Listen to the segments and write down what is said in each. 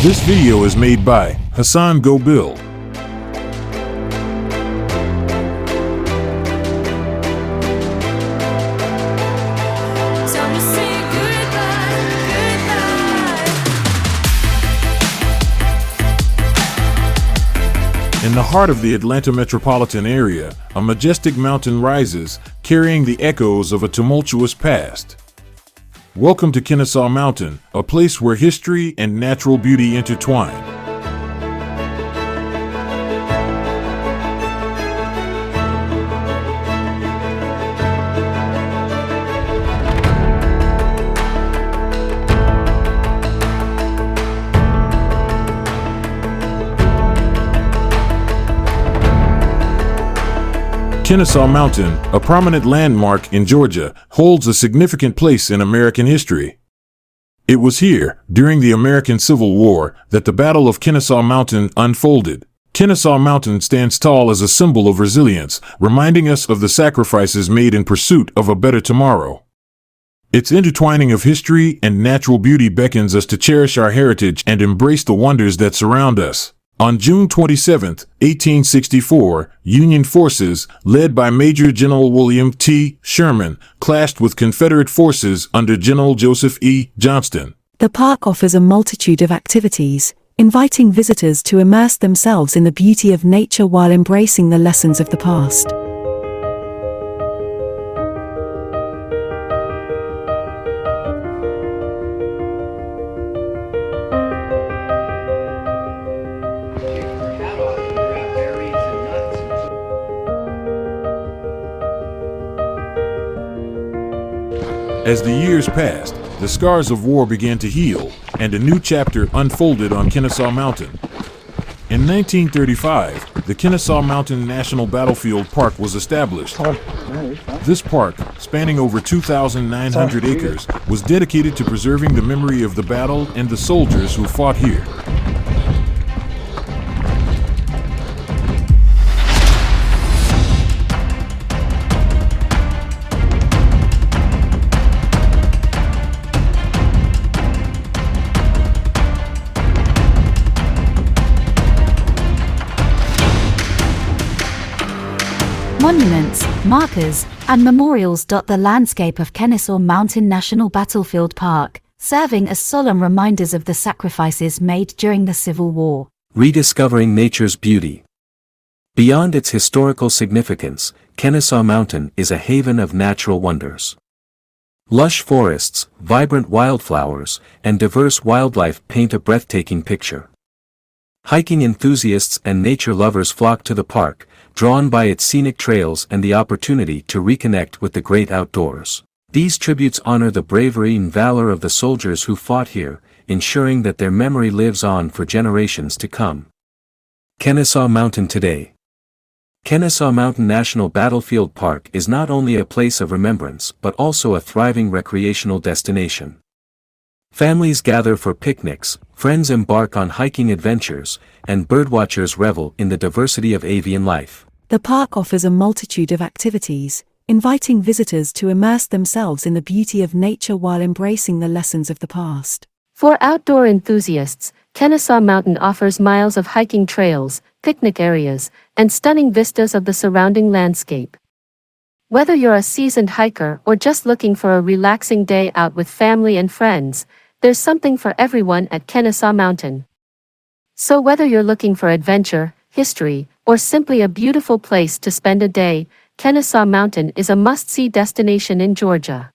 This video is made by Hassan. Go Build. In the heart of the Atlanta metropolitan area, a majestic mountain rises, carrying the echoes of a tumultuous past. Welcome to Kennesaw Mountain, a place where history and natural beauty intertwine. Kennesaw Mountain, a prominent landmark in Georgia, holds a significant place in American history. It was here, during the American Civil War, that the Battle of Kennesaw Mountain unfolded. Kennesaw Mountain stands tall as a symbol of resilience, reminding us of the sacrifices made in pursuit of a better tomorrow. Its intertwining of history and natural beauty beckons us to cherish our heritage and embrace the wonders that surround us. On June 27, 1864, Union forces, led by Major General William T. Sherman, clashed with Confederate forces under General Joseph E. Johnston. The park offers a multitude of activities, inviting visitors to immerse themselves in the beauty of nature while embracing the lessons of the past. As the years passed, the scars of war began to heal, and a new chapter unfolded on Kennesaw Mountain. In 1935, the Kennesaw Mountain National Battlefield Park was established. This park, spanning over 2,900 acres, was dedicated to preserving the memory of the battle and the soldiers who fought here. Monuments, markers, and memorials dot the landscape of Kennesaw Mountain National Battlefield Park, serving as solemn reminders of the sacrifices made during the Civil War. Rediscovering nature's beauty. Beyond its historical significance, Kennesaw Mountain is a haven of natural wonders. Lush forests, vibrant wildflowers, and diverse wildlife paint a breathtaking picture. Hiking enthusiasts and nature lovers flock to the park, drawn by its scenic trails and the opportunity to reconnect with the great outdoors. These tributes honor the bravery and valor of the soldiers who fought here, ensuring that their memory lives on for generations to come. Kennesaw Mountain today. Kennesaw Mountain National Battlefield Park is not only a place of remembrance but also a thriving recreational destination. Families gather for picnics, friends embark on hiking adventures, and birdwatchers revel in the diversity of avian life. The park offers a multitude of activities, inviting visitors to immerse themselves in the beauty of nature while embracing the lessons of the past. For outdoor enthusiasts, Kennesaw Mountain offers miles of hiking trails, picnic areas, and stunning vistas of the surrounding landscape. Whether you're a seasoned hiker or just looking for a relaxing day out with family and friends, there's something for everyone at Kennesaw Mountain. So whether you're looking for adventure, history, or simply a beautiful place to spend a day, Kennesaw Mountain is a must-see destination in Georgia.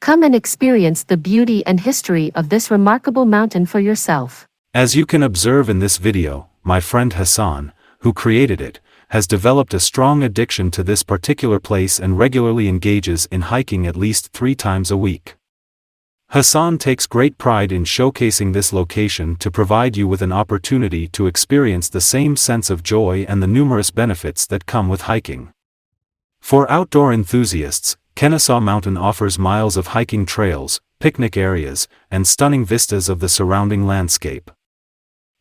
Come and experience the beauty and history of this remarkable mountain for yourself. As you can observe in this video, my friend Hassan, who created it, has developed a strong addiction to this particular place and regularly engages in hiking at least 3 times a week. Hassan takes great pride in showcasing this location to provide you with an opportunity to experience the same sense of joy and the numerous benefits that come with hiking. For outdoor enthusiasts, Kennesaw Mountain offers miles of hiking trails, picnic areas, and stunning vistas of the surrounding landscape.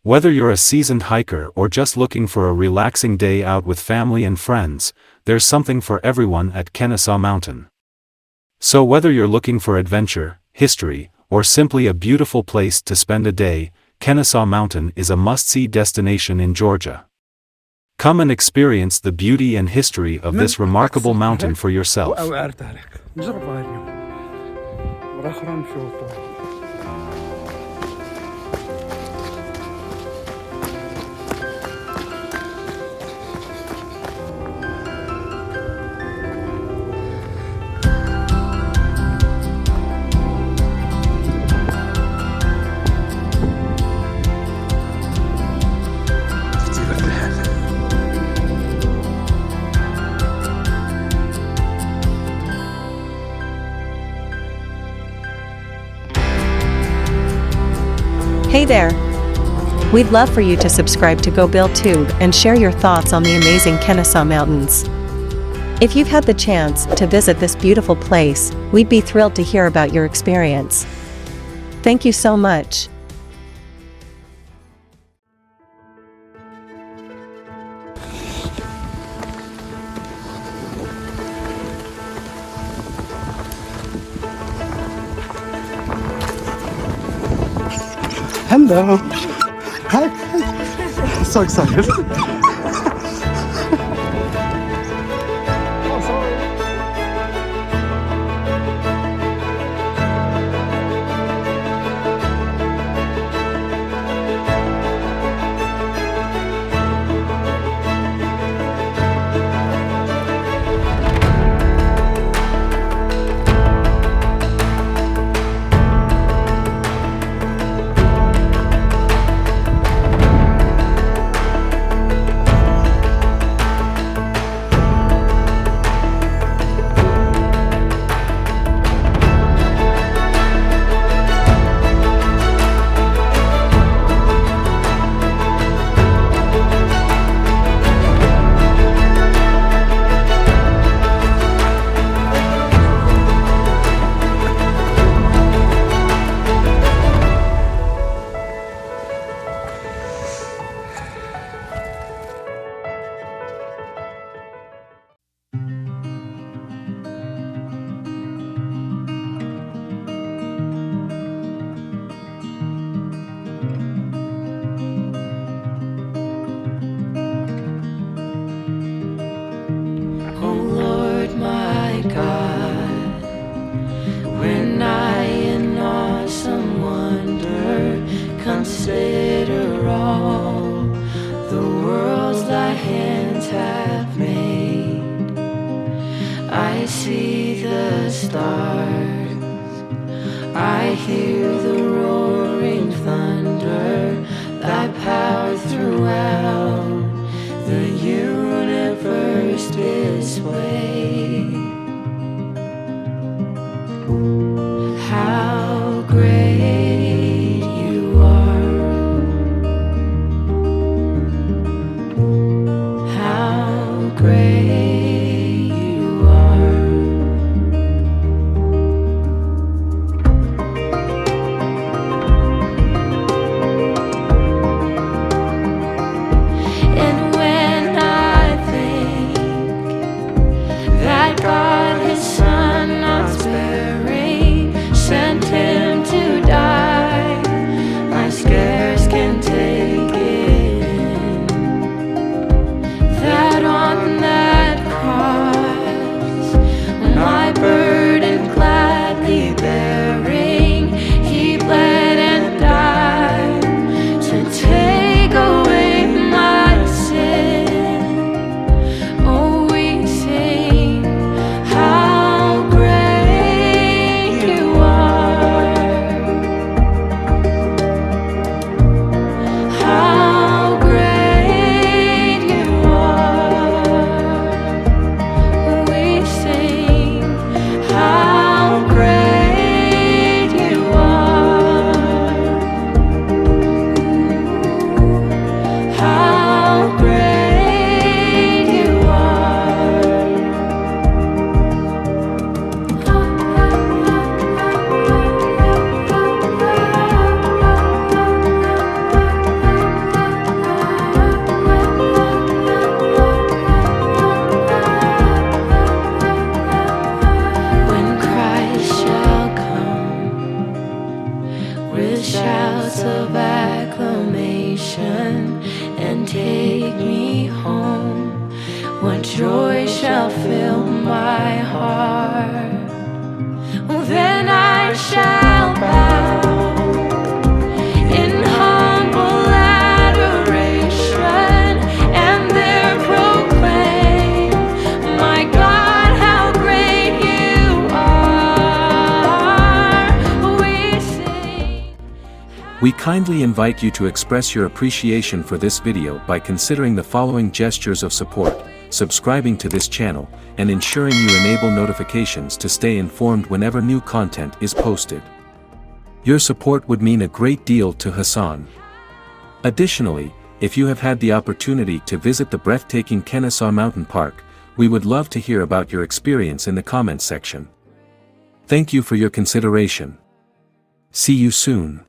Whether you're a seasoned hiker or just looking for a relaxing day out with family and friends, there's something for everyone at Kennesaw Mountain. So whether you're looking for adventure, history, or simply a beautiful place to spend a day, Kennesaw Mountain is a must-see destination in Georgia. Come and experience the beauty and history of this remarkable mountain for yourself. Hey there! We'd love for you to subscribe to Go Build Tube and share your thoughts on the amazing Kennesaw Mountains. If you've had the chance to visit this beautiful place, we'd be thrilled to hear about your experience. Thank you so much. Hello. Hi. So excited. Consider all the worlds thy hands have made. I see the stars, I hear the roaring thunder, thy power throughout the universe displayed. How great you are, how great you are. joy shall fill my heart. Oh, then I shall bow in humble adoration, and there proclaim, my God, how great you are. We sing. We kindly invite you to express your appreciation for this video by considering the following gestures of support: subscribing to this channel, and ensuring you enable notifications to stay informed whenever new content is posted. Your support would mean a great deal to Hassan. Additionally, if you have had the opportunity to visit the breathtaking Kennesaw Mountain Park, we would love to hear about your experience in the comments section. Thank you for your consideration. See you soon.